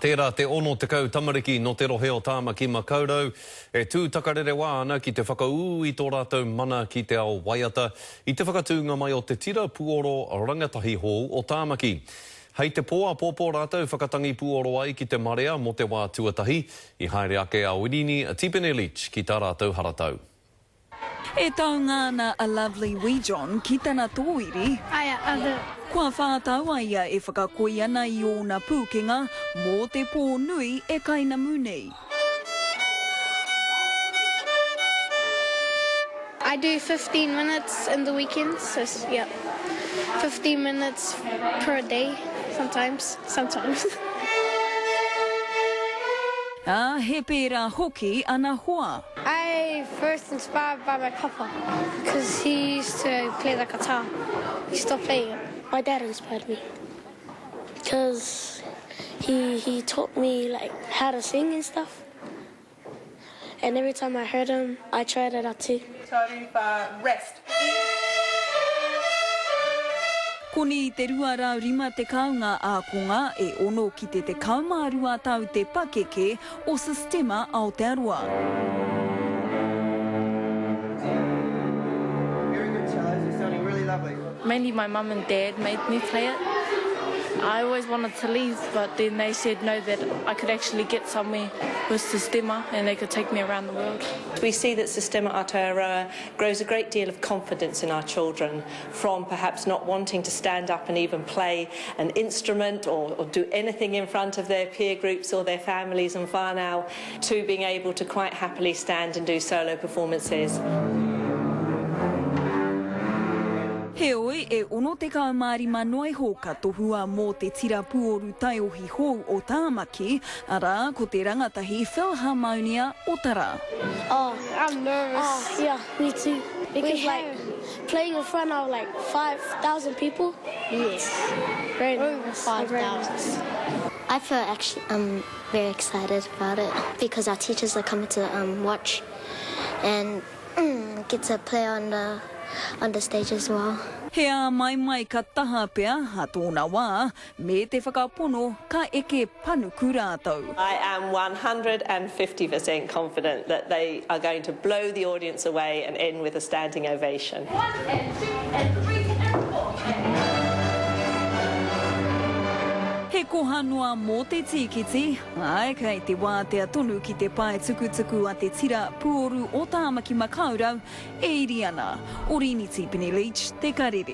Tērā te ono te kau tamariki no te rohe o Tāmaki Makaurau. E tū takarere wā ana ki te whakaū i tō rātou mana ki te ao Waiata i te whakatūnga mai o te tira puoro rangatahi hou o Tāmaki. Hei te pōa pōpō rātou whakatangi puoro ai ki te marea mo te wā tuatahi i haere ake a Wirini a Tipene Leach ki tā rātou haratau. E taunga ana a lovely wee John ki tana tōiri. Kua whātau ia e whakakoi ana i ōna pūkenga mō te pō nui e kaina munei. I do 15 minutes in the weekends, so yeah, 15 minutes per day, sometimes. He pērā hoki ana hoa. I first inspired by my papa, because he used to play the guitar. He stopped playing it. My dad inspired me, because he taught me like how to sing and stuff. And every time I heard him, I tried it out too. Rest. Koni te rua rau rima te kaunga ākonga e ono ki te kaumārua tau te pakeke o Sistema Aotearoa. Very good, Charles. You're sounding really lovely. Mainly my mum and dad made me play it. I always wanted to leave, but then they said no, that I could actually get somewhere with Sistema and they could take me around the world. We see that Sistema Aotearoa grows a great deal of confidence in our children, from perhaps not wanting to stand up and even play an instrument or do anything in front of their peer groups or their families and whānau, to being able to quite happily stand and do solo performances. He oi e ono te kaumārima noe hoka tohua mō te tira puoru taiohi hou o Tāmaki, arā ko te rangatahi Philharmonia Otara. Oh, I'm nervous. Oh, yeah, me too. Because playing in front of like 5,000 people. Yes. Very nervous. 5,000. I feel actually very excited about it because our teachers are coming to watch and get to play on the stage as well. Hea mai ka taha pea ha tōna wā, me te whakapono ka eke panuku rātou. I am 150% confident that they are going to blow the audience away and end with a standing ovation. 1 and 2 and 3 and 4. He kohanua mō te tīkiti, ai kai te wā te atonu ki te pae tukutuku a te tira puoru o Tāmaki Makaurau, e iri ana. Wirini Tipene Leach, te karere.